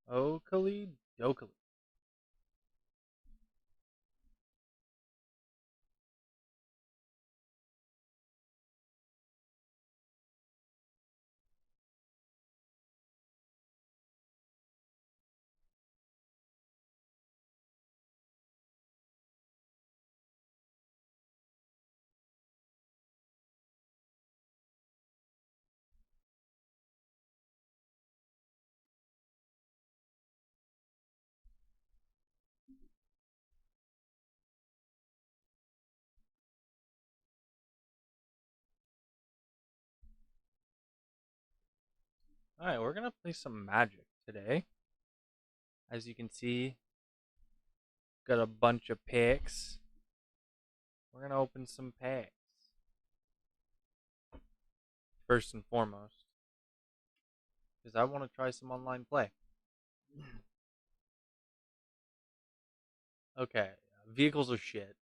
Okali Dokali. Alright, we're gonna play some Magic today. As you can see, got a bunch of picks. We're gonna open some packs. First and foremost. Because I want to try some online play. Okay, vehicles are shit.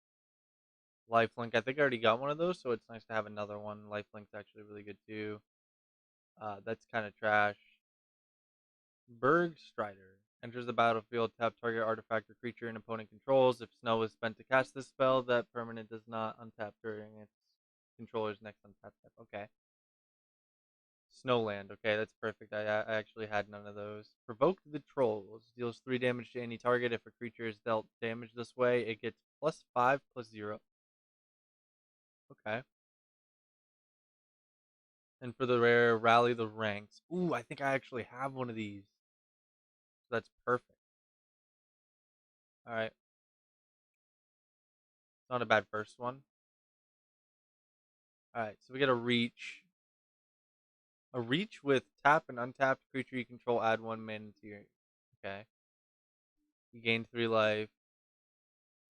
Lifelink, I think I already got one of those, so it's nice to have another one. Lifelink's actually really good too. That's kind of trash. Berg Strider. Enters the battlefield, tap target artifact or creature an opponent controls. If snow is spent to cast this spell, that permanent does not untap during its controller's next untap step. Okay. Snowland. Okay, that's perfect. I actually had none of those. Provoke the Trolls. Deals 3 damage to any target. If a creature is dealt damage this way, it gets +5 +0. Okay. And for the rare, Rally the Ranks. Ooh, I think I actually have one of these. So that's perfect. Alright. Not a bad first one. Alright, so we get a Reach. A Reach with tap and untapped creature you control, add 1 mana to your. Okay. You gain 3 life.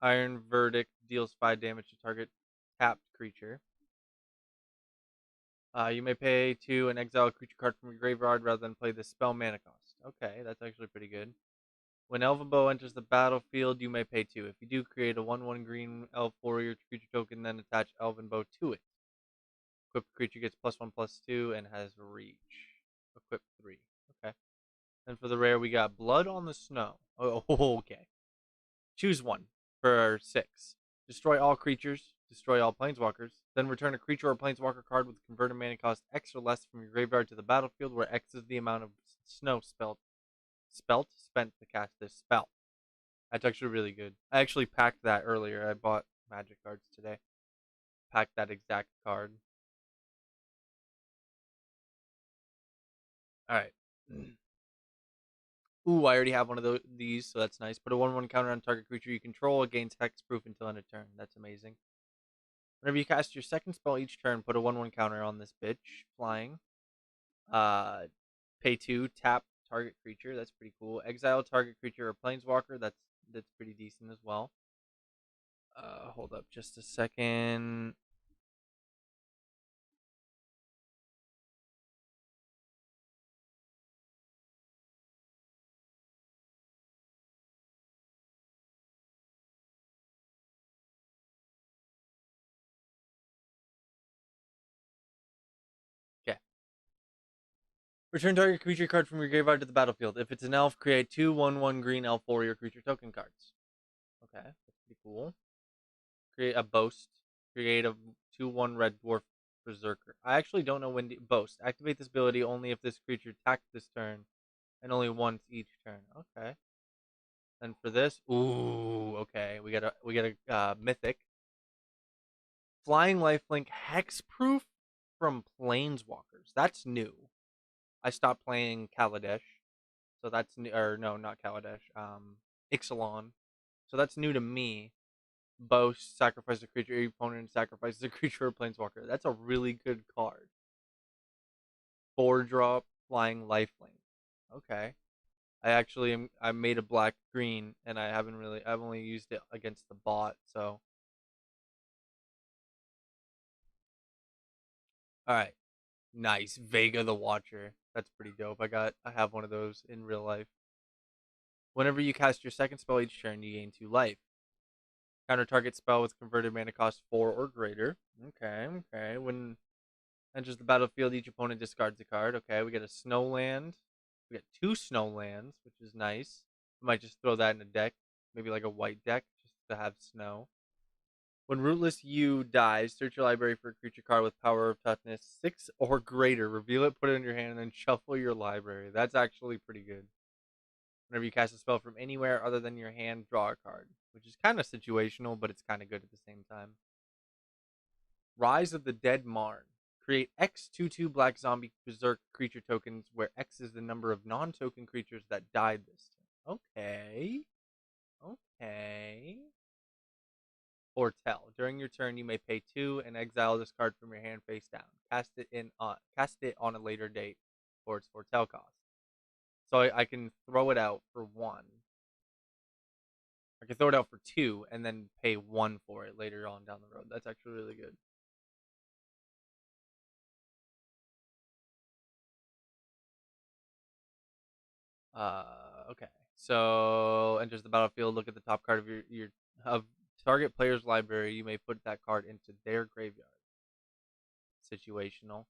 Iron Verdict deals 5 damage to target tapped creature. You may pay 2 and exile a creature card from your graveyard rather than play the spell mana cost. Okay, that's actually pretty good. When Elven Bow enters the battlefield, you may pay 2. If you do, create a 1/1 green elf warrior creature token, then attach Elven Bow to it. Equipped creature gets +1/+2 and has reach. Equip 3. Okay. And for the rare, we got Blood on the Snow. Oh, okay. Choose one for 6. Destroy all creatures. Destroy all planeswalkers. Then return a creature or planeswalker card with converted mana cost X or less from your graveyard to the battlefield, where X is the amount of snow spent to cast this spell. That's actually really good. I actually packed that earlier. I bought Magic cards today. Packed that exact card. All right. Ooh, I already have one of these, so that's nice. Put a 1/1 counter on target creature you control. It gains hexproof until end of turn. That's amazing. Whenever you cast your second spell each turn, put a 1/1 counter on this bitch. Flying. Uh, Pay 2, tap target creature. That's pretty cool. Exile target creature or planeswalker. That's pretty decent as well. Hold up just a second. Okay. Return target creature card from your graveyard to the battlefield. If it's an elf, create 2/1/1 green elf warrior creature token cards. Okay, that's pretty cool. Create a boast. Create a 2/1 red dwarf berserker. I actually don't know when to boast. Activate this ability only if this creature attacked this turn, and only once each turn. Okay. Then for this, ooh, okay, we got a mythic flying lifelink hexproof from planeswalkers. That's new. I stopped playing Kaladesh, so that's new. Or no, not Kaladesh. Ixalan. So that's new to me. Boast, sacrifice a creature. Your opponent sacrifices a creature or planeswalker. That's a really good card. 4-drop flying lifelink. Okay. I made a black green and I've only used it against the bot, so alright. Nice. Vega the Watcher. That's pretty dope. I have one of those in real life. Whenever you cast your second spell each turn, you gain 2 life. Counter target spell with converted mana cost 4 or greater. Okay, okay. When enters the battlefield, each opponent discards a card. Okay, we get a Snowland. We got 2 snowlands, which is nice. I might just throw that in a deck, maybe like a white deck, just to have snow. When Rootless U dies, search your library for a creature card with power of toughness 6 or greater. Reveal it, put it in your hand, and then shuffle your library. That's actually pretty good. Whenever you cast a spell from anywhere other than your hand, draw a card, which is kind of situational, but it's kind of good at the same time. Rise of the Dead Marn. Create X 2/2 black zombie berserk creature tokens where X is the number of non-token creatures that died this turn. Okay. Okay. Foretell. During your turn, you may pay 2 and exile this card from your hand face down. Cast it on a later date for its foretell cost. So I can throw it out for 1. I can throw it out for 2 and then pay 1 for it later on down the road. That's actually really good. Okay. So enters the battlefield. Look at the top card of your of target player's library. You may put that card into their graveyard. Situational.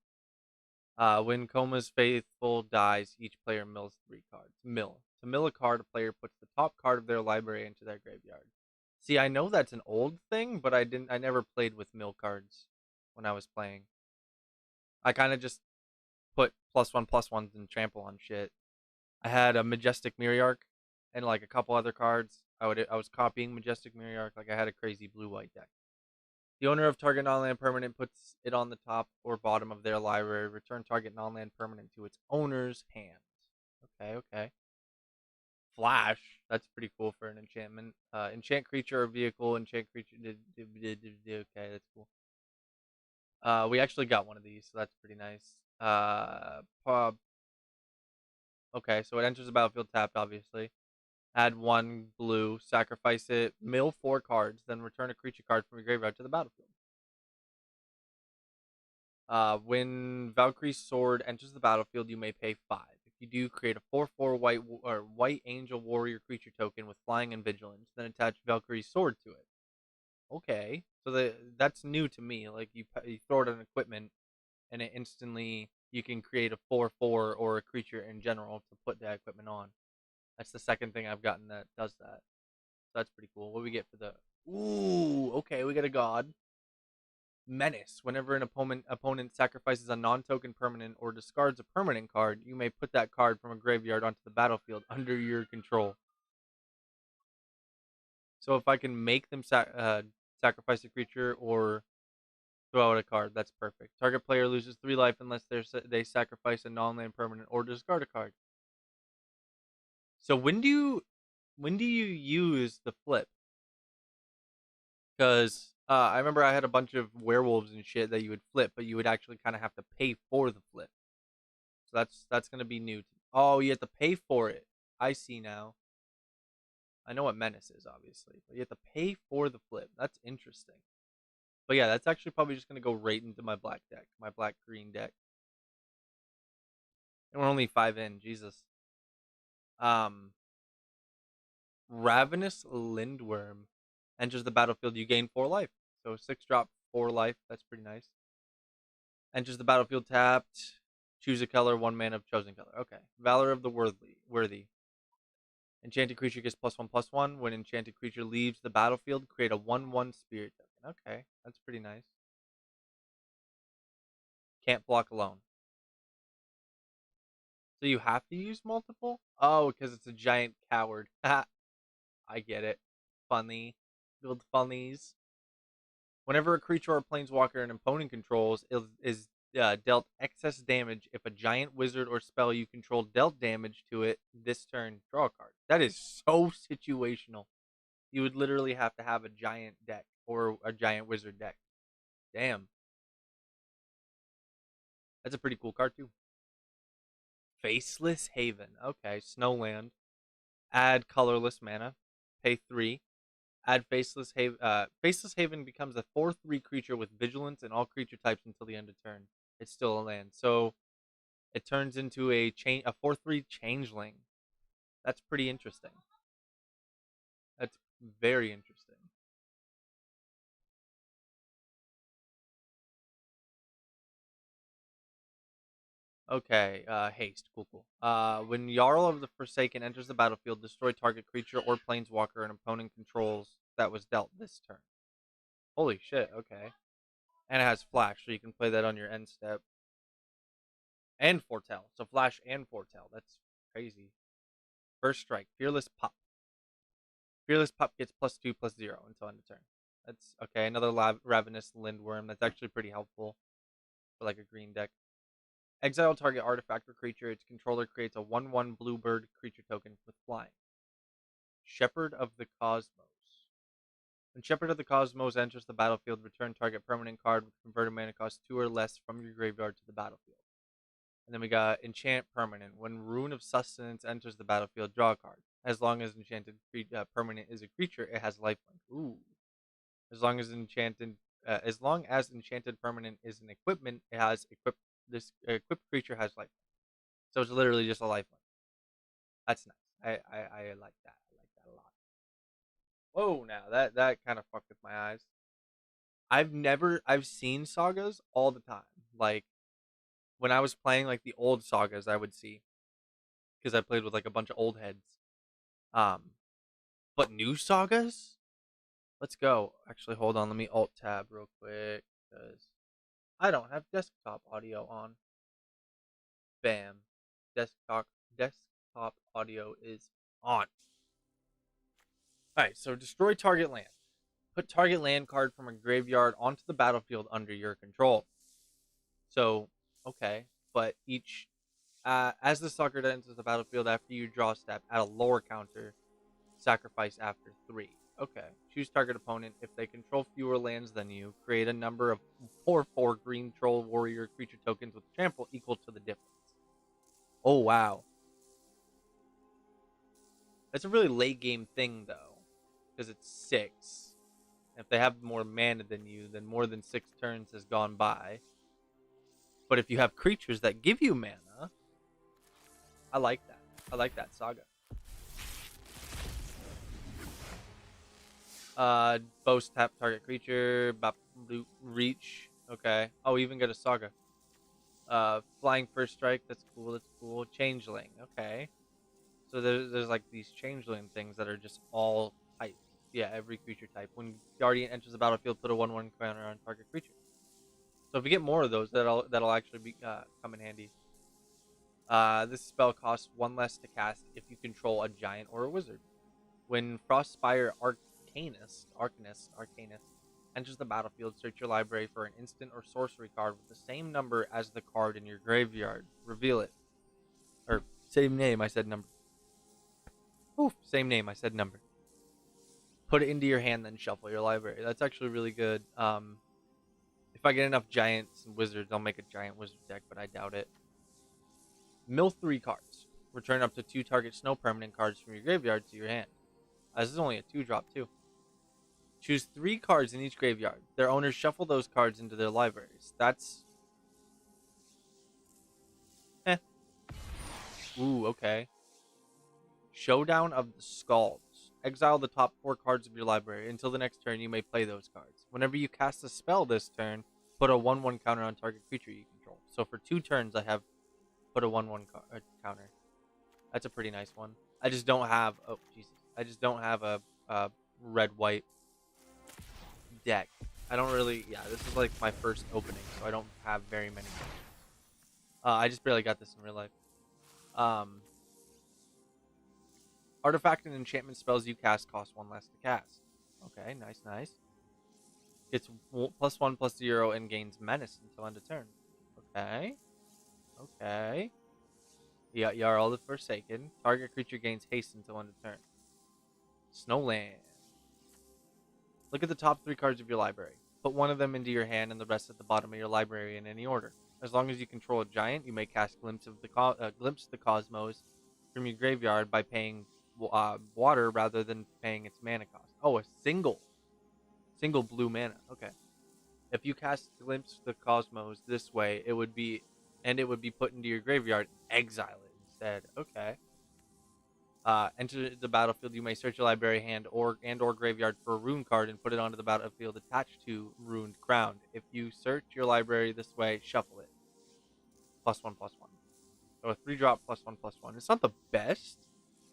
When Koma's Faithful dies, each player mills 3 cards. Mill. To mill a card, a player puts the top card of their library into their graveyard. See, I know that's an old thing, but I never played with mill cards when I was playing. I kind of just put +1/+1s and trample on shit. I had a Majestic Miriarch and like a couple other cards. I was copying Majestic Miriarch, like I had a crazy blue-white deck. The owner of target non-land permanent puts it on the top or bottom of their library. Return target non-land permanent to its owner's hand. Okay, okay. Flash. That's pretty cool for an enchantment. Enchant creature or vehicle. Enchant creature. Okay, that's cool. We actually got one of these, so that's pretty nice. Okay, so it enters the battlefield tapped, obviously. Add 1 blue, sacrifice it, mill 4 cards, then return a creature card from your graveyard to the battlefield. When Valkyrie's Sword enters the battlefield, you may pay 5. If you do, create a 4/4 white angel warrior creature token with flying and vigilance, then attach Valkyrie's Sword to it. Okay, so that's new to me. Like you throw it on equipment, and it instantly you can create a 4/4 or a creature in general to put that equipment on. That's the second thing I've gotten that does that. So that's pretty cool. What do we get for the? Ooh, okay, we got a god. Menace. Whenever an opponent sacrifices a non-token permanent or discards a permanent card, you may put that card from a graveyard onto the battlefield under your control. So if I can make them sacrifice a creature or throw out a card, that's perfect. Target player loses 3 life unless they sacrifice a non-land permanent or discard a card. So when do you use the flip? Because I remember I had a bunch of werewolves and shit that you would flip, but you would actually kind of have to pay for the flip. So that's gonna be new. Oh, you have to pay for it. I see now. I know what Menace is, obviously, but you have to pay for the flip. That's interesting. But yeah, that's actually probably just gonna go right into my black deck, my black green deck. And we're only 5 in. Jesus. Um, Ravenous Lindworm enters the battlefield. You gain 4 life. So 6 drop, 4 life. That's pretty nice. Enters the battlefield tapped. Choose a color, 1 mana of chosen color. Okay. Valor of the Worthy. Enchanted creature gets +1/+1. When enchanted creature leaves the battlefield, create a 1/1 spirit token. Okay, that's pretty nice. Can't block alone. So you have to use multiple? Oh, because it's a giant coward. I get it. Funny. Build funnies. Whenever a creature or planeswalker an opponent controls is dealt excess damage, if a giant wizard or spell you control dealt damage to it this turn, draw a card. That is so situational. You would literally have to have a giant deck or a giant wizard deck. Damn. That's a pretty cool card too. Faceless Haven. Okay, Snowland. Add colorless mana. Pay 3. Add Faceless Haven. Faceless Haven becomes a 4/3 creature with vigilance and all creature types until the end of turn. It's still a land. So it turns into a 4/3 changeling. That's pretty interesting. That's very interesting. Okay, haste. Cool, cool. When Jarl of the Forsaken enters the battlefield, destroy target creature or planeswalker an opponent controls that was dealt this turn. Holy shit, okay. And it has flash, so you can play that on your end step. And foretell. So flash and foretell. That's crazy. First strike. Fearless Pup. Fearless Pup gets +2/+0 until end of turn. That's okay. Another Ravenous Lindworm. That's actually pretty helpful for like a green deck. Exile target artifact or creature. Its controller creates a 1/1 bluebird creature token with flying. Shepherd of the Cosmos. When Shepherd of the Cosmos enters the battlefield, return target permanent card with converted mana cost 2 or less from your graveyard to the battlefield. And then we got Enchant Permanent. When Rune of Sustenance enters the battlefield, draw a card. As long as Enchanted Permanent is a creature, it has lifelink. Ooh. As long as Enchanted Permanent is an equipment, it has equipped. This equipped creature has lifelink. So it's literally just a lifelink. That's nice. I like that. I like that a lot. Whoa, now that kind of fucked with my eyes. I've seen sagas all the time. Like when I was playing like the old sagas, I would see because I played with like a bunch of old heads. Um, but new sagas? Let's go. Actually, hold on. Let me alt tab real quick because I don't have desktop audio on. Bam. Desktop audio is on. Alright, so destroy target land. Put target land card from a graveyard onto the battlefield under your control. So, okay, but each as the sucker enters the battlefield after you draw a step, add a lower counter, sacrifice after 3. Okay. Choose target opponent. If they control fewer lands than you, create a number of 4/4 green troll warrior creature tokens with trample equal to the difference. Oh, wow. That's a really late game thing, though, because it's 6. If they have more mana than you, then more than 6 turns has gone by. But if you have creatures that give you mana, I like that. I like that saga. Boast tap target creature, reach. Okay. Oh, even get a saga. Flying first strike. That's cool. That's cool. Changeling. Okay. So there's like these changeling things that are just all type. Yeah, every creature type. When Guardian enters the battlefield, put a 1/1 counter on target creature. So if you get more of those, that'll actually be come in handy. This spell costs 1 less to cast if you control a giant or a wizard. When Frostspire Arcanist enters the battlefield, search your library for an instant or sorcery card with the same number as the card in your graveyard. Reveal it. Or, same name, I said number. Oof, same name, I said number. Put it into your hand, then shuffle your library. That's actually really good. If I get enough giants and wizards, I'll make a giant wizard deck, but I doubt it. Mill 3 cards. Return up to 2 target snow permanent cards from your graveyard to your hand. This is only a 2-drop, too. Choose 3 cards in each graveyard. Their owners shuffle those cards into their libraries. That's... eh. Ooh, okay. Showdown of the Scalds. Exile the top 4 cards of your library. Until the next turn, you may play those cards. Whenever you cast a spell this turn, put a 1/1 counter on target creature you control. So for 2 turns, I have put a 1/1 counter. That's a pretty nice one. I just don't have... oh, Jesus. I just don't have a red-white deck. I don't really... yeah, this is like my first opening, so I don't have very many. I just barely got this in real life. Artifact and enchantment spells you cast cost 1 less to cast. Okay, nice, nice. It's +1/+0 and gains menace until end of turn. Okay. Okay. Yeah, Jarl the Forsaken. Target creature gains haste until end of turn. Snowland. Look at the top 3 cards of your library. Put one of them into your hand and the rest at the bottom of your library in any order. As long as you control a giant, you may cast Glimpse the Cosmos from your graveyard by paying water rather than paying its mana cost. Oh, a single blue mana. Okay. If you cast Glimpse the Cosmos this way, it would be put into your graveyard. Exile it instead. Okay. Enter the battlefield. You may search your library hand or graveyard for a rune card and put it onto the battlefield attached to Runed Crown. If you search your library this way, shuffle it. +1/+1. So a 3-drop +1/+1. It's not the best,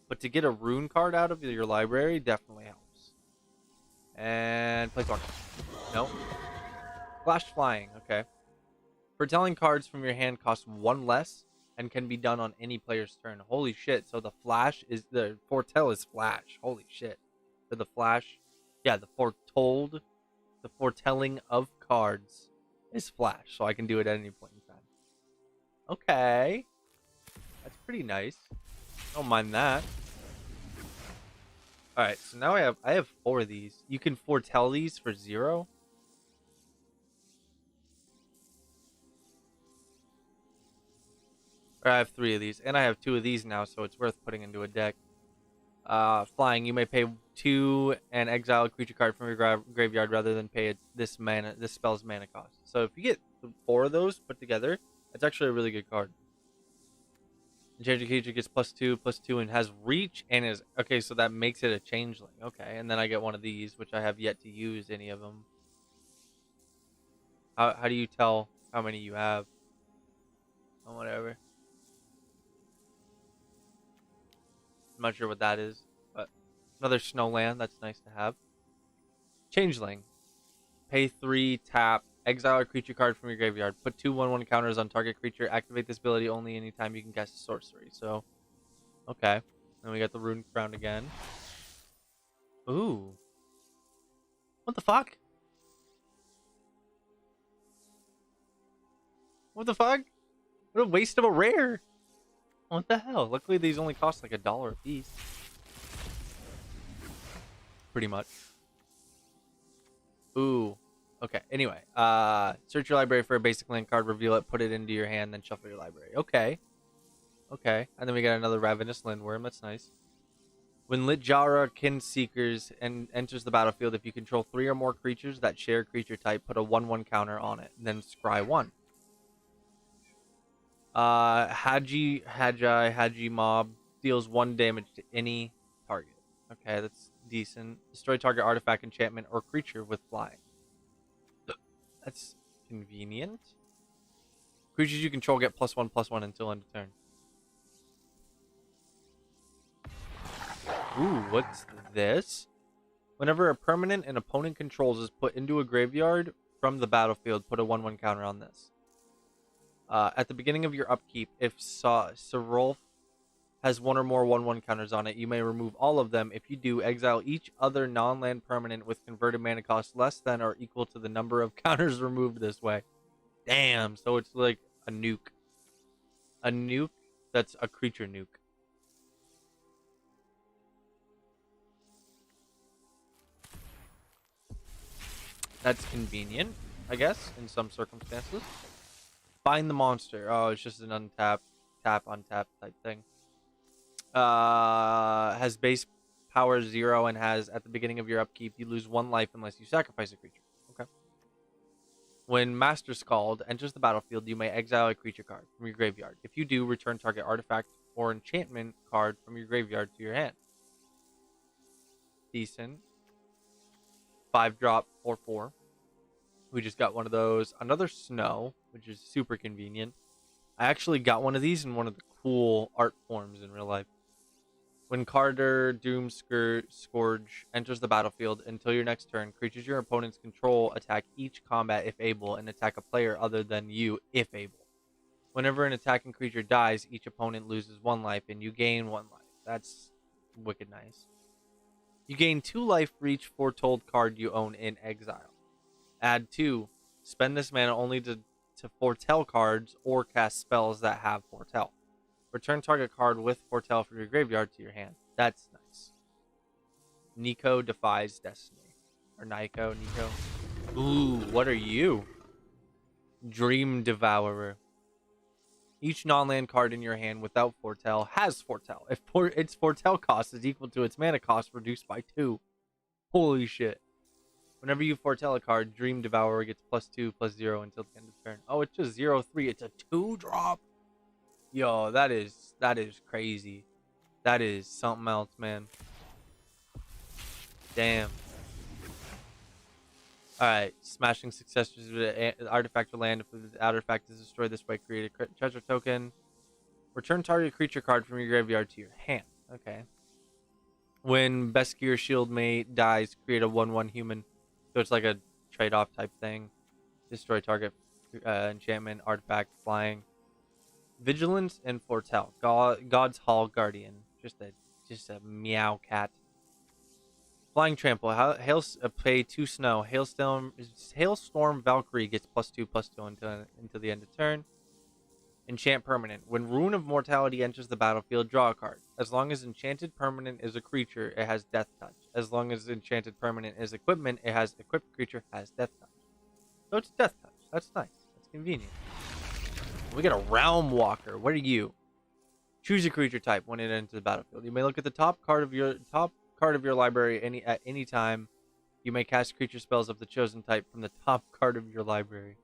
but to get a rune card out of your library definitely helps. And Planeswalker. No. Flash Flying. Okay. Foretelling cards from your hand cost 1 less and can be done on any player's turn. Holy shit. So the flash is the foretell is flash. Holy shit. So the flash, yeah, the foretelling of cards is flash. So I can do it at any point in time. Okay. That's pretty nice. Don't mind that. Alright, so now I have 4 of these. You can foretell these for 0. Or I have 3 of these, and I have 2 of these now, so it's worth putting into a deck. Flying, you may pay 2 and exile a creature card from your graveyard rather than pay this spell's mana cost. So if you get 4 of those put together, that's actually a really good card. Enchanted creature gets +2/+2 and has reach and is okay, so that makes it a changeling. Okay, and then I get one of these, which I have yet to use any of them. How do you tell how many you have? Oh, whatever. I'm not sure what that is, but another Snowland. That's nice to have. Changeling. Pay 3, tap, exile a creature card from your graveyard. Put 2 1/1 counters on target creature. Activate this ability only anytime you can cast a sorcery. So, okay. Then we got the Rune Crown again. Ooh. What the fuck? What the fuck? What a waste of a rare. What the hell? Luckily, these only cost like $1 a piece. Pretty much. Ooh. Okay, anyway. Search your library for a basic land card, reveal it, put it into your hand, then shuffle your library. Okay. Okay. And then we got another Ravenous Lindworm. That's nice. When Littjara Kinseekers enters the battlefield, if you control 3 or more creatures that share creature type, put a 1/1 counter on it, then scry 1. Haji Mob deals 1 damage to any target. Okay, that's decent. Destroy target artifact, enchantment, or creature with flying. That's convenient. Creatures you control get +1/+1 until end of turn. Ooh, what's this? Whenever a permanent an opponent controls is put into a graveyard from the battlefield, put a 1/1 counter on this. At the beginning of your upkeep, if Serolf has 1 or more 1/1 counters on it, you may remove all of them. If you do, exile each other non-land permanent with converted mana cost less than or equal to the number of counters removed this way. Damn, so it's like a nuke. A nuke that's a creature nuke. That's convenient, I guess, in some circumstances. Find the monster. Oh, it's just an untap, tap, untap type thing. Has base power 0 and has, at the beginning of your upkeep, you lose 1 life unless you sacrifice a creature. Okay. When Master Scald enters the battlefield, you may exile a creature card from your graveyard. If you do, return target artifact or enchantment card from your graveyard to your hand. Decent. 5-drop 4/4. We just got one of those. Another Snow, which is super convenient. I actually got one of these in one of the cool art forms in real life. When Carter Doomscourge enters the battlefield, until your next turn, creatures your opponents control attack each combat if able, and attack a player other than you if able. Whenever an attacking creature dies, each opponent loses 1 life, and you gain 1 life. That's wicked nice. You gain 2 life for each foretold card you own in exile. Add 2. Spend this mana only to foretell cards or cast spells that have foretell. Return target card with foretell from your graveyard to your hand. That's nice. Nico Defies Destiny. Or Nico. Ooh, what are you? Dream Devourer. Each non-land card in your hand without foretell has foretell. If its foretell cost is equal to its mana cost, reduced by 2. Holy shit. Whenever you foretell a card, Dream Devourer gets +2/+0 until the end of the turn. Oh, it's just 0/3. It's a 2-drop. Yo, that is crazy. That is something else, man. Damn. Alright, smashing successors with an artifact or land. If the artifact is destroyed this way, create a treasure token. Return target creature card from your graveyard to your hand. Okay. When Beskir Shieldmate dies, create a 1/1 human. So it's like a trade-off type thing. Destroy target enchantment, artifact, flying. Vigilance and Foretell. God's Hall Guardian. Just a meow cat. Flying Trample. Pay 2 snow. Hailstorm Valkyrie gets +2/+2 until the end of turn. Enchant permanent. When Rune of Mortality enters the battlefield, draw a card. As long as enchanted permanent is a creature, it has Death Touch. As long as enchanted permanent is equipment, it has equipped creature has Death Touch. So it's Death Touch. That's nice. That's convenient. We got a Realm Walker. What are you? Choose a creature type when it enters the battlefield. You may look at the top card of your library at any time. You may cast creature spells of the chosen type from the top card of your library.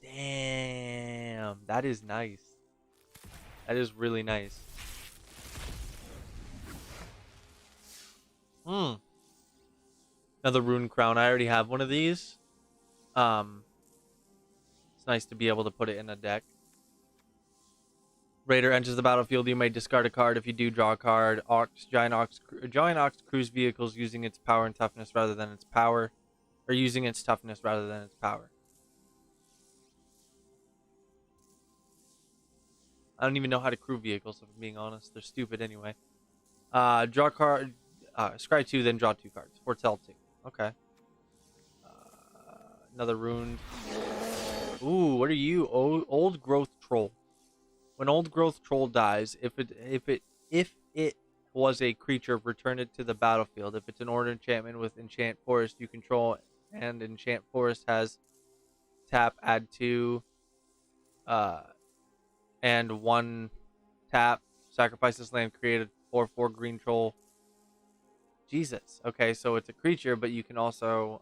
Damn, that is nice. That is really nice. Another Rune Crown. I already have one of these. It's nice to be able to put it in a deck. Raider enters the battlefield. You may discard a card. If you do, draw a card. Giant Ox cruise vehicles using its power and toughness rather than its power, or using its toughness rather than its power. I don't even know how to crew vehicles, if I'm being honest. They're stupid anyway. Draw a card. Scry 2, then draw 2 cards. Foretell 2. Okay. Another Rune. Ooh, what are you? Old Growth Troll. When Old Growth Troll dies, if it was a creature, return it to the battlefield. If it's an order enchantment with Enchant Forest you control, and Enchant Forest has tap, add 2, and 1 tap, sacrifice this land, create a 4/4 green troll. Jesus. Okay, so it's a creature, but you can also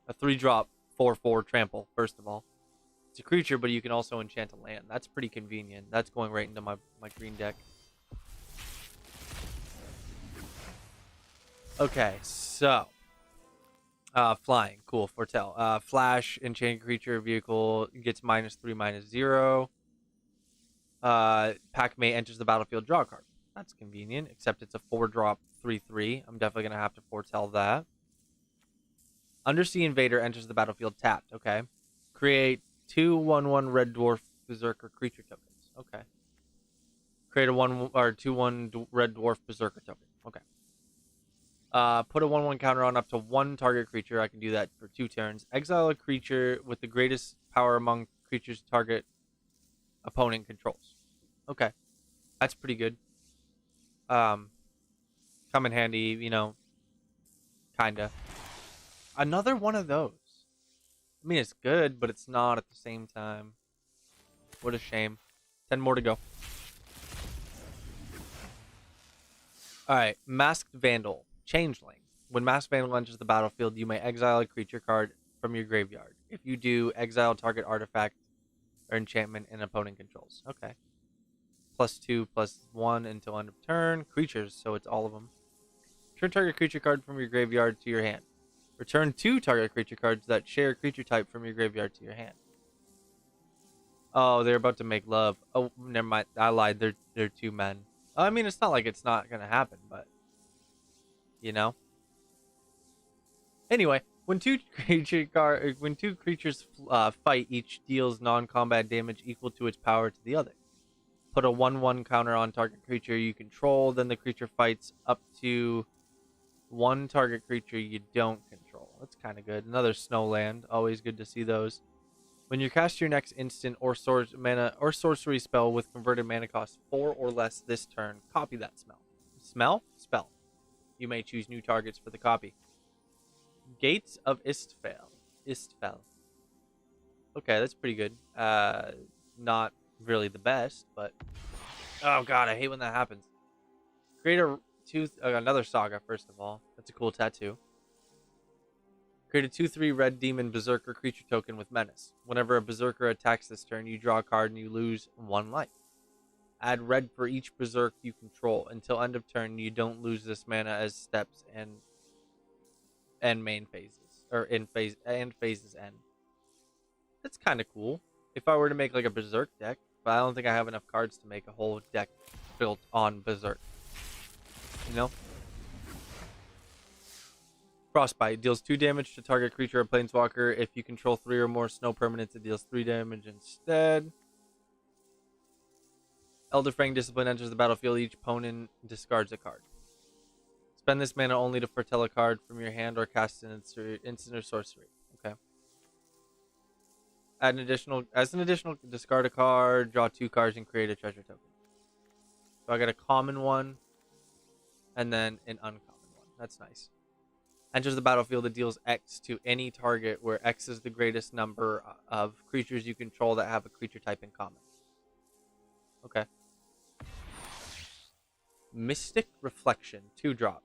a 3-drop 4/4 trample. First of all, it's a creature, but you can also enchant a land. That's pretty convenient. That's going right into my green deck. Okay, so flying, cool. Foretell. Flash, enchanted creature vehicle gets -3/-0. Packmate enters the battlefield, draw a card. That's convenient, except it's a 4-drop 3/3. I'm definitely gonna have to foretell that. Undersea Invader enters the battlefield tapped. Okay. Create 2 1/1 Red Dwarf Berserker creature tokens. Okay. Create a 2/1 Red Dwarf Berserker token. Okay. Put a 1/1 counter on up to 1 target creature. I can do that for 2 turns. Exile a creature with the greatest power among creatures target opponent controls. Okay. That's pretty good. Come in handy, kinda. Another one of those. I mean, it's good, but it's not at the same time. What a shame. 10 more to go. Alright, Masked Vandal. Changeling. When Masked Vandal enters the battlefield, you may exile a creature card from your graveyard. If you do, exile target artifact or enchantment and opponent controls. Okay. +2/+1 until end of turn. Creatures, so it's all of them. Return target creature card from your graveyard to your hand. Return 2 target creature cards that share creature type from your graveyard to your hand. Oh, they're about to make love. Oh, never mind. I lied. They're 2 men. I mean, it's not like it's not gonna happen, but Anyway, when two creatures fight, each deals non-combat damage equal to its power to the other. Put a 1/1 counter on target creature you control. Then the creature fights up to 1 target creature you don't control. That's kind of good. Another Snowland. Always good to see those. When you cast your next instant or sorcery spell with converted mana cost 4 or less this turn, copy that spell. Spell. You may choose new targets for the copy. Gates of Istfell. Okay, that's pretty good. Not really the best, but oh god, I hate when that happens. Create another saga. First of all, that's a cool tattoo. Create a 2/3 red demon berserker creature token with menace. Whenever a berserker attacks this turn, you draw a card and you lose 1 life. Add red for each berserk you control. Until end of turn, you don't lose this mana as steps and main phases or in phase and phases end. That's kind of cool. If I were to make like a Berserk deck, but I don't think I have enough cards to make a whole deck built on Berserk. You know? Frostbite deals 2 damage to target creature or planeswalker. If you control 3 or more snow permanents, it deals 3 damage instead. Elder Fang Discipline enters the battlefield. Each opponent discards a card. Spend this mana only to foretell a card from your hand or cast an instant or sorcery. Okay. As an additional, discard a card, draw 2 cards, and create a treasure token. So I got a common one, and then an uncommon one. That's nice. Enters the battlefield. It deals X to any target, where X is the greatest number of creatures you control that have a creature type in common. Okay. Mystic Reflection, 2-drop.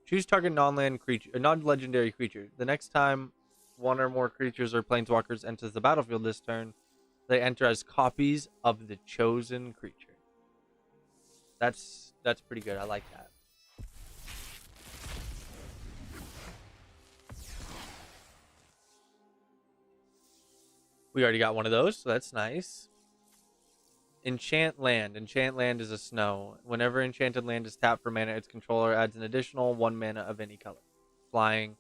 Choose target non-land creature, non-legendary creature. The next time one or more creatures or planeswalkers enters the battlefield this turn, they enter as copies of the chosen creature. That's pretty good. I like that. We already got one of those, so that's nice. Enchant Land. Enchant Land is a snow. Whenever enchanted land is tapped for mana, its controller adds an additional 1 mana of any color. Flying.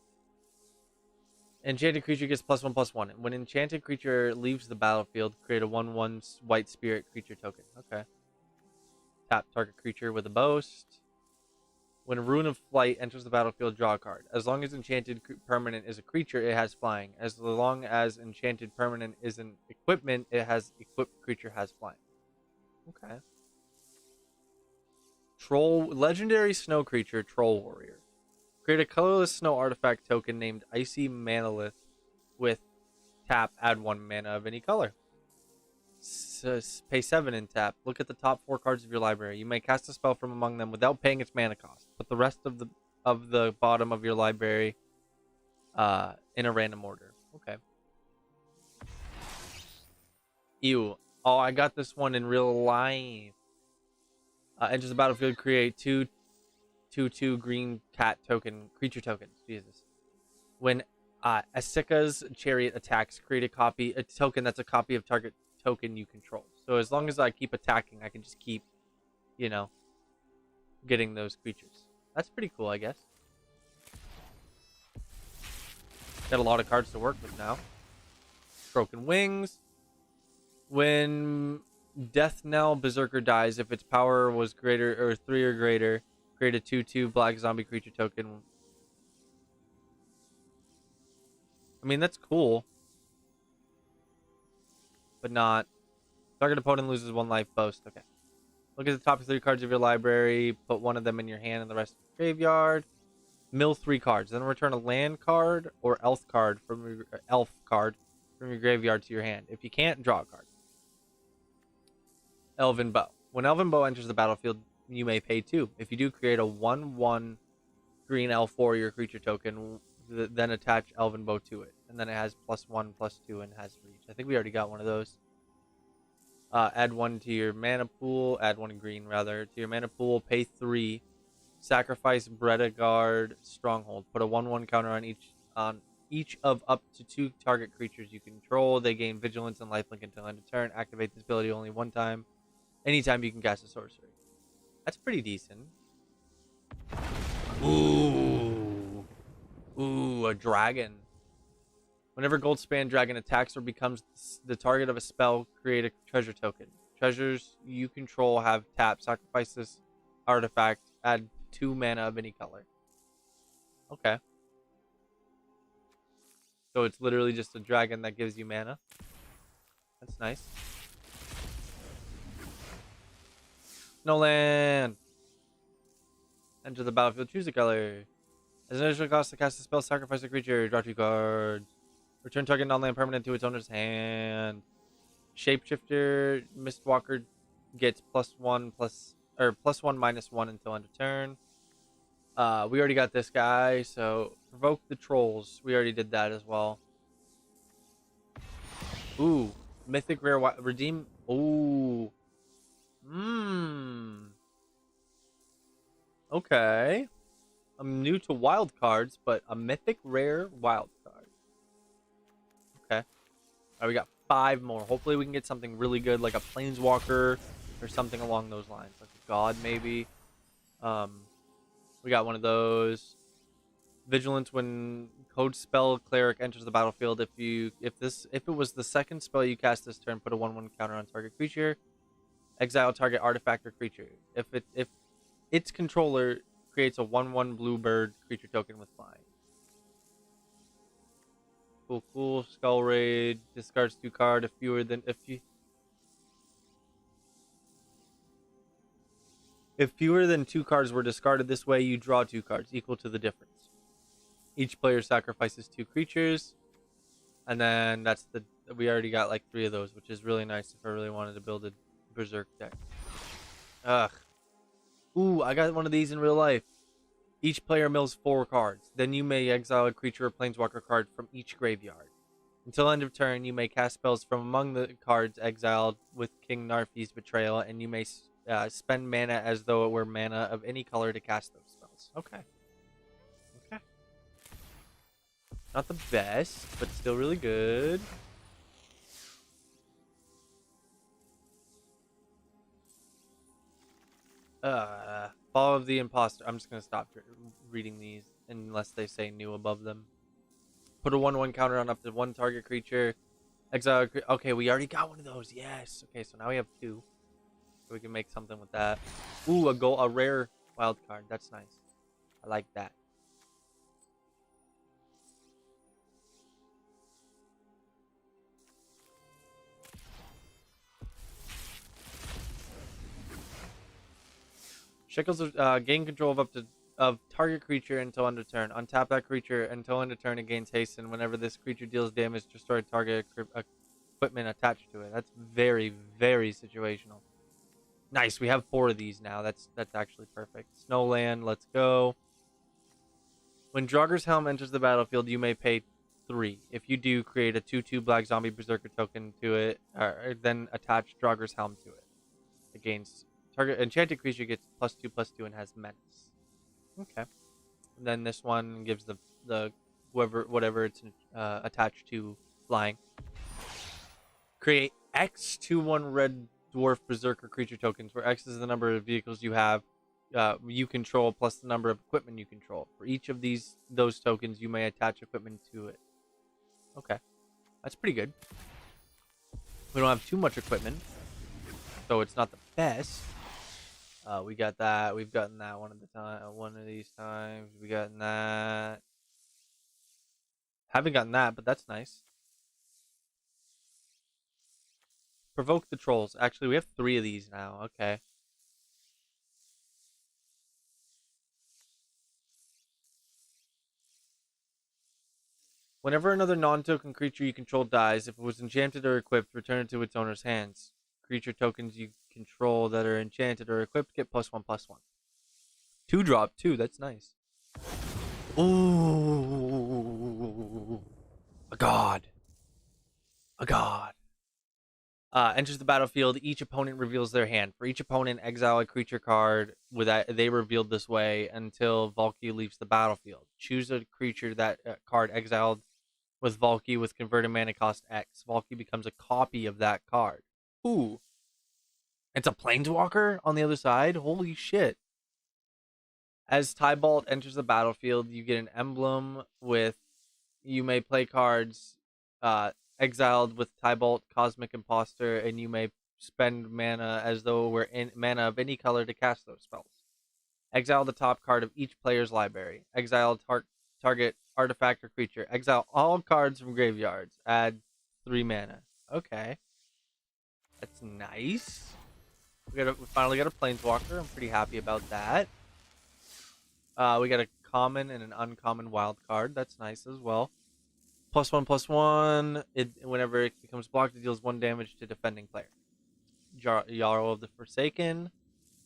Enchanted creature gets +1/+1. When enchanted creature leaves the battlefield, create a 1/1 white spirit creature token. Okay. Tap target creature with a boast. When Rune of Flight enters the battlefield, draw a card. As long as enchanted permanent is a creature, it has flying. As long as enchanted permanent is an equipment, it has equipped creature has flying. Okay. Legendary snow creature, Troll Warrior. Create a colorless snow artifact token named Icy Manalith with tap, add 1 mana of any color. Pay 7 in tap. Look at the top 4 cards of your library. You may cast a spell from among them without paying its mana cost. Put the rest of the bottom of your library in a random order. Okay. Ew. Oh, I got this one in real life. Enters the battlefield, create 2/2 green cat token, creature tokens. Jesus. When Asika's Chariot attacks, create a token that's a copy of target token you control. So as long as I keep attacking, I can just keep, getting those creatures. That's pretty cool, I guess. Got a lot of cards to work with now. Broken Wings. When Death Knell Berserker dies, if its power was greater or 3 or greater, create a 2/2 black zombie creature token. I mean, that's cool. But not. Target opponent loses 1 life, boast. Okay. Look at the top 3 cards of your library. Put 1 of them in your hand and the rest in the graveyard. Mill 3 cards. Then return a land card or elf card from your graveyard to your hand. If you can't, draw a card. Elven Bow. When Elven Bow enters the battlefield, you may pay 2. If you do, create a 1/1 green elf warrior creature token, then attach Elven Bow to it. And then it has +1/+2 and has reach. I think we already got one of those. Add 1 to your mana pool. Add 1 green, rather. To your mana pool, pay 3. Sacrifice Bredegard Stronghold. Put a 1/1 counter on each of up to 2 target creatures you control. They gain vigilance and lifelink until end of turn. Activate this ability only 1 time. Anytime you can cast a sorcery. That's pretty decent. Ooh. Ooh, a dragon. Whenever Goldspan Dragon attacks or becomes the target of a spell, create a treasure token. Treasures you control have tap. Sacrifice this artifact. Add 2 mana of any color. Okay. So it's literally just a dragon that gives you mana. That's nice. Snowland. Enter the battlefield. Choose a color. As an additional cost to cast a spell, sacrifice a creature. Draw 2 cards. Return target non-land permanent to its owner's hand. Shapeshifter Mistwalker gets +1 +1/-1 until end of turn. We already got this guy, so provoke the trolls. We already did that as well. Ooh, mythic rare redeem. Ooh. Okay. I'm new to wild cards, but a mythic rare wild card. Alright, we got 5 more. Hopefully we can get something really good, like a Planeswalker or something along those lines. Like a God, maybe. We got one of those. Vigilance when Code Spell Cleric enters the battlefield. If it was the second spell you cast this turn, put a 1/1 counter on target creature. Exile target artifact or creature. If its controller creates a 1/1 blue bird creature token with flying. Cool. Skull Raid discards 2 card if fewer than if fewer than 2 cards were discarded this way, you draw 2 cards equal to the difference. Each player sacrifices 2 creatures, and then we already got like 3 of those, which is really nice if I really wanted to build a Berserk deck. Ugh. Ooh, I got one of these in real life. Each player mills 4 cards. Then you may exile a creature or planeswalker card from each graveyard. Until end of turn, you may cast spells from among the cards exiled with King Narfi's Betrayal, and you may spend mana as though it were mana of any color to cast those spells. Okay. Not the best, but still really good. Fall of the Imposter. I'm just going to stop reading these unless they say new above them. Put a 1/1 counter on up to 1 target creature. Exile. Okay, we already got one of those. Yes. Okay, so now we have 2. So we can make something with that. Ooh, a rare wild card. That's nice. I like that. Shackles gain control of up to target creature until end of turn. Untap that creature until end of turn and gains haste, and whenever this creature deals damage, destroy target equipment attached to it. That's very, very situational. Nice, we have 4 of these now. That's actually perfect. Snowland, let's go. When Draugr's Helm enters the battlefield, you may pay 3. If you do, create a 2/2 Black Zombie Berserker token to it, or then attach Draugr's Helm to it. It gains target enchanted creature gets +2/+2 and has menace. Okay. And then this one gives the whatever it's attached to flying. Create X 2/1 red dwarf berserker creature tokens, where X is the number of vehicles you control plus the number of equipment you control. For each of those tokens, you may attach equipment to it. Okay, that's pretty good. We don't have too much equipment, so it's not the best. We got that. We've gotten that one of these times. We gotten that. Haven't gotten that, but that's nice. Provoke the trolls. Actually, we have 3 of these now. Okay. Whenever another non-token creature you control dies, if it was enchanted or equipped, return it to its owner's hands. Creature tokens you control that are enchanted or equipped get +1/+1. 2-drop too. That's nice. Ooh, a god. Enters the battlefield. Each opponent reveals their hand. For each opponent, exile a creature card they revealed this way until Valki leaves the battlefield. Choose a creature that card exiled with Valki with converted mana cost X. Valki becomes a copy of that card. Ooh. It's a Planeswalker on the other side? Holy shit. As Tybalt enters the battlefield, you get an emblem with you may play cards exiled with Tybalt, Cosmic Imposter, and you may spend mana as though we're in mana of any color to cast those spells. Exile the top card of each player's library. Exile target artifact or creature. Exile all cards from graveyards. Add 3 mana. Okay. That's nice. We finally got a Planeswalker. I'm pretty happy about that. We got a common and an uncommon wild card. That's nice as well. +1/+1. Whenever it becomes blocked, it deals 1 damage to defending player. Jarl of the Forsaken.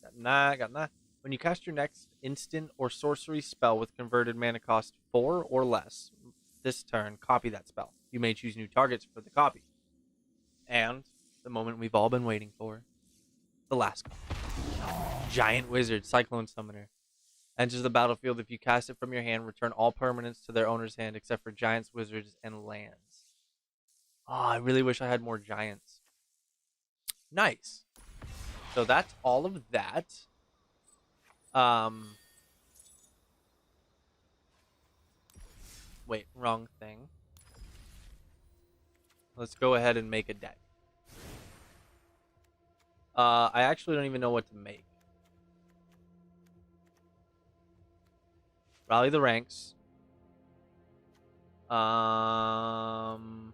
Got that. When you cast your next instant or sorcery spell with converted mana cost 4 or less this turn, copy that spell. You may choose new targets for the copy. And the moment we've all been waiting for. The last card. Giant Wizard, Cyclone Summoner. Enters the battlefield. If you cast it from your hand, return all permanents to their owner's hand except for giants, wizards, and lands. Oh, I really wish I had more giants. Nice. So that's all of that. Um, wait, wrong thing. Let's go ahead and make a deck. I actually don't even know what to make. Rally the ranks. Um,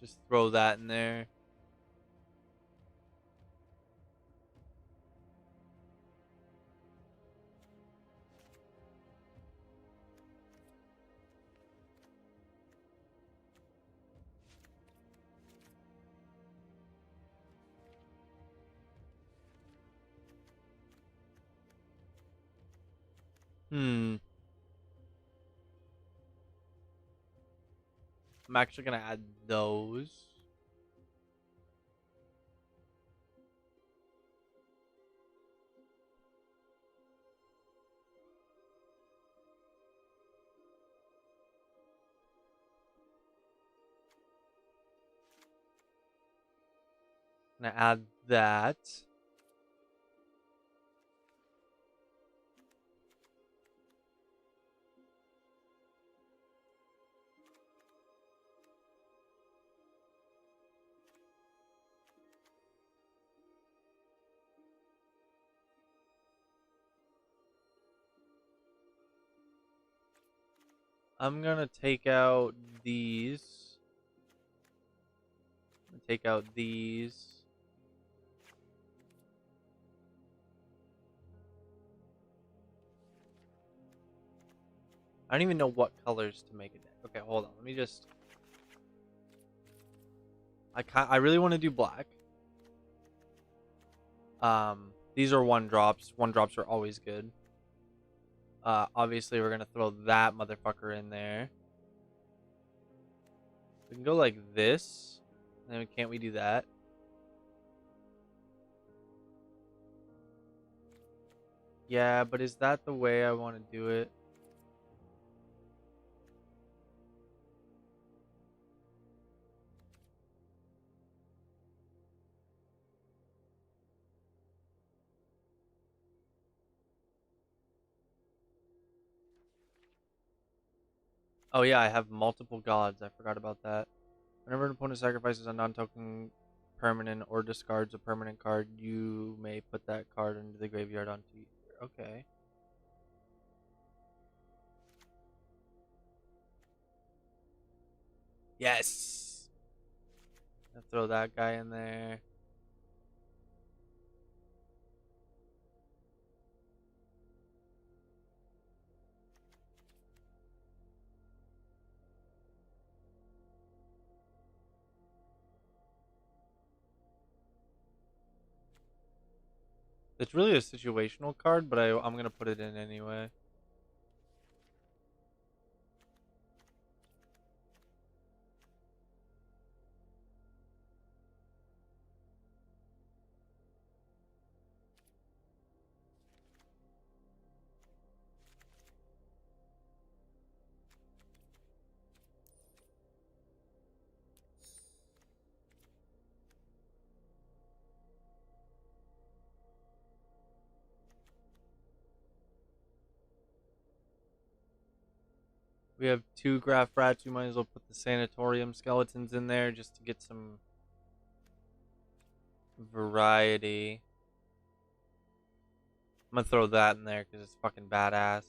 just throw that in there. Hmm. I'm actually gonna add those. Gonna add that. I'm gonna take out these. Take out these. I don't even know what colors to make a deck. Okay, hold on. Let me just. I really want to do black. These are one drops. One drops are always good. Obviously we're gonna throw that motherfucker in there. We can go like this. And then can't we do that? Yeah, but is that the way I want to do it? Oh yeah, I have multiple gods. I forgot about that. Whenever an opponent sacrifices a non-token permanent or discards a permanent card, you may put that card into the graveyard onto you. Okay. Yes. I'll throw that guy in there. It's really a situational card, but I'm gonna put it in anyway. We have two Graph Rats. We might as well put the Sanatorium skeletons in there just to get some variety. I'm gonna throw that in there because it's fucking badass.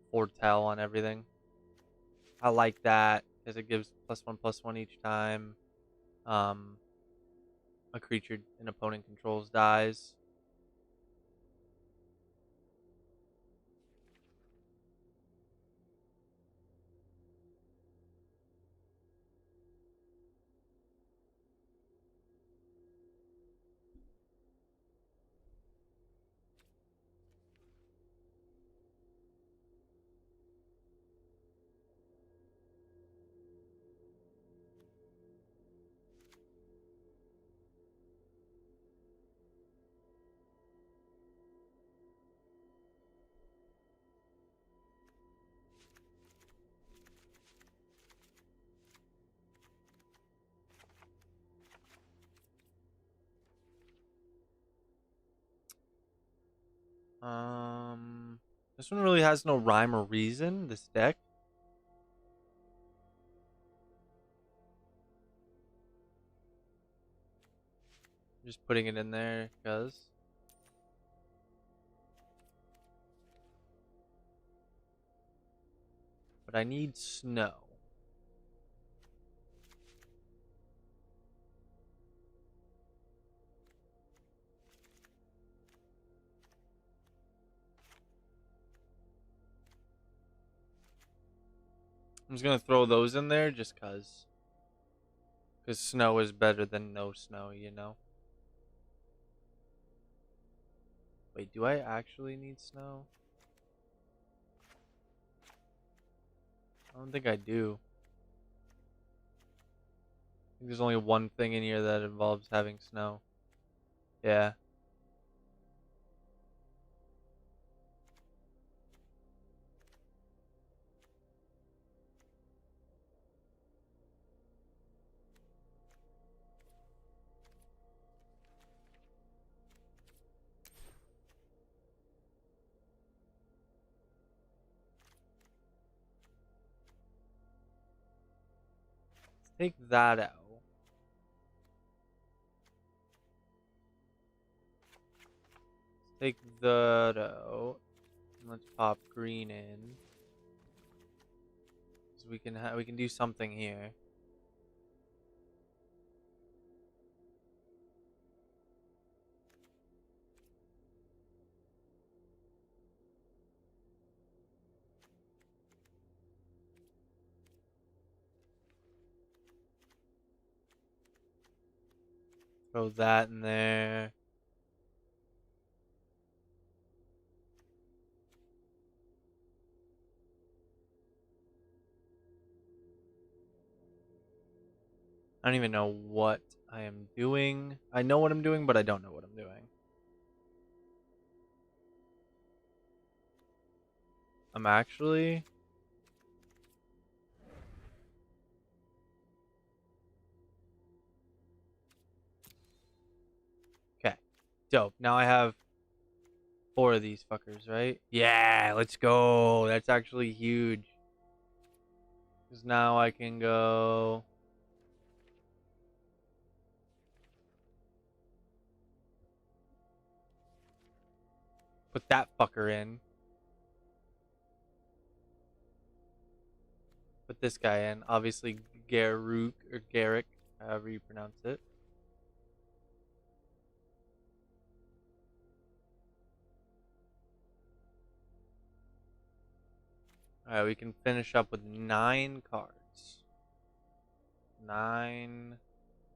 Foretell on everything. I like that because it gives +1/+1 each time um, a creature an opponent controls dies. This one really has no rhyme or reason, this deck. Just putting it in there because. But I need snow. I'm just gonna throw those in there just cause. Because snow is better than no snow, you know? Wait, do I actually need snow? I don't think I do. I think there's only one thing in here that involves having snow. Yeah. Let's take that out. Let's take that out. Let's pop green in. So we can do something here. Throw that in there. I don't even know what I am doing. I know what I'm doing, but I don't know what I'm doing. I'm actually... Okay. Dope. Now I have 4 of these fuckers, right? Yeah, let's go. That's actually huge. Because now I can go... Put that fucker in. Put this guy in. Obviously, Garruk, or Garrick, however you pronounce it. Alright, we can finish up with 9 cards. 9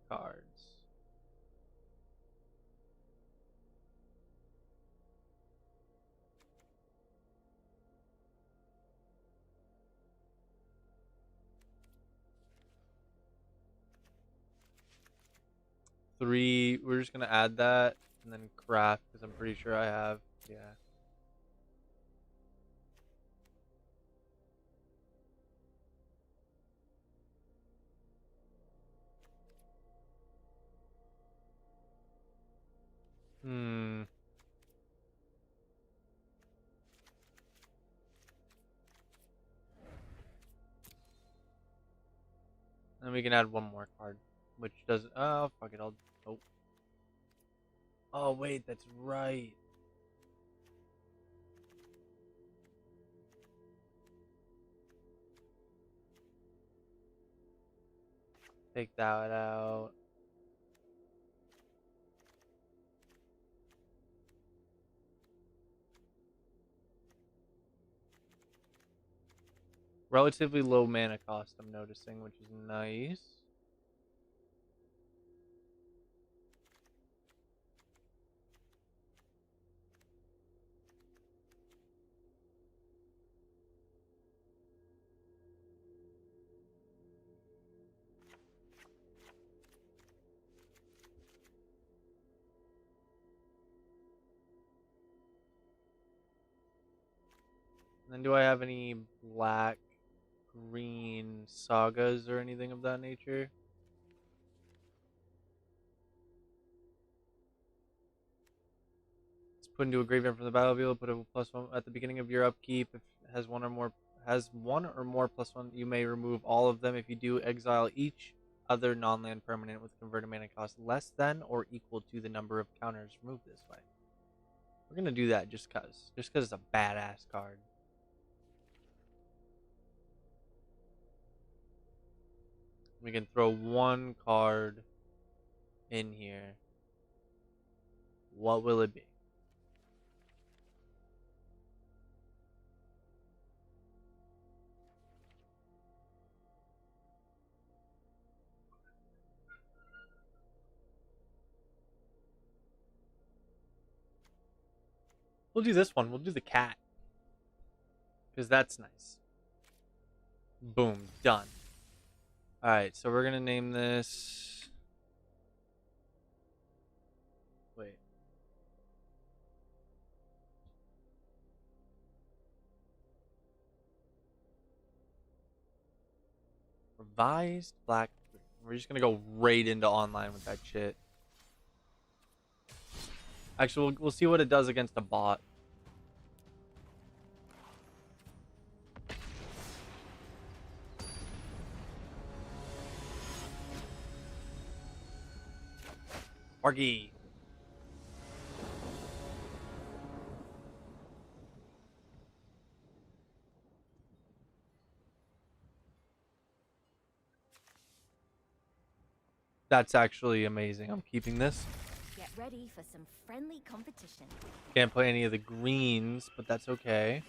cards.3, we're just gonna add that and then craft because I'm pretty sure I have, yeah. Hmm. And we can add one more card, which doesn't, oh, fuck it, oh. Oh, wait, that's right. Take that out. Relatively low mana cost, I'm noticing, which is nice. And then do I have any black, green sagas or anything of that nature? put into a graveyard from the battlefield. Put a +1 at the beginning of your upkeep. If it has one or more +1, you may remove all of them. If you do, exile each other non-land permanent with converted mana cost less than or equal to the number of counters removed this way. We're gonna do that just cause it's a badass card. We can throw one card in here. What will it be? We'll do this one. We'll do the cat. Because that's nice. Boom. Done. Alright, so we're going to name this... Wait. Revised Black. We're just going to go right into online with that shit. Actually, we'll see what it does against a bot. Margie. That's actually amazing. I'm keeping this. Get ready for some friendly competition. Can't play any of the greens, but that's okay.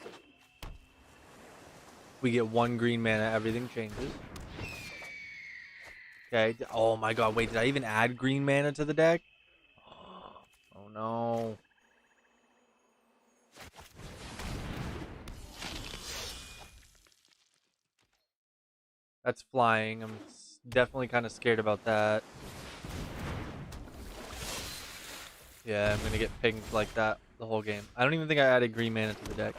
We get 1 green mana, everything changes. Okay. Oh my god, wait, did I even add green mana to the deck? Oh no. That's flying. I'm definitely kind of scared about that. Yeah, I'm gonna get pinged like that the whole game. I don't even think I added green mana to the deck.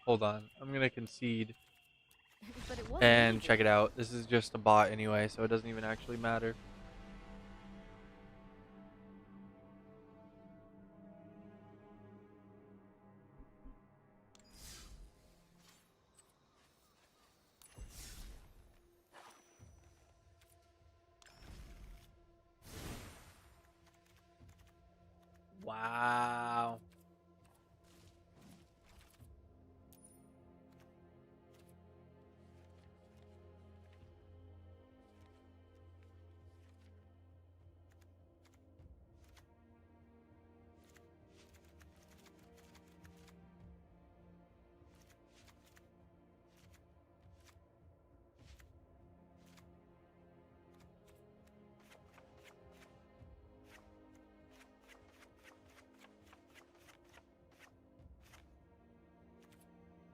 Hold on. I'm gonna concede. And check it out. This is just a bot anyway, so it doesn't even actually matter. Wow.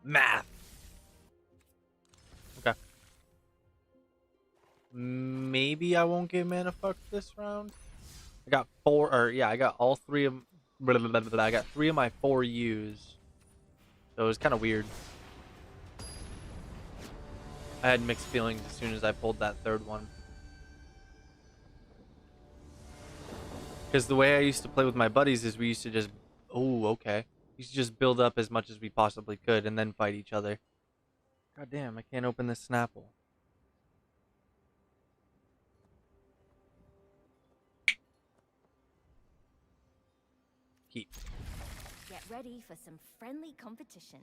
Math. Okay. Maybe I won't get mana fuck this round. I got I got all 3 of I got 3 of my 4 U's. So it was kind of weird. I had mixed feelings as soon as I pulled that 3rd one. Because the way I used to play with my buddies is we used to just... Oh, okay. We used to just build up as much as we possibly could and then fight each other. God damn, I can't open this Snapple. Keep. Get ready for some friendly competition.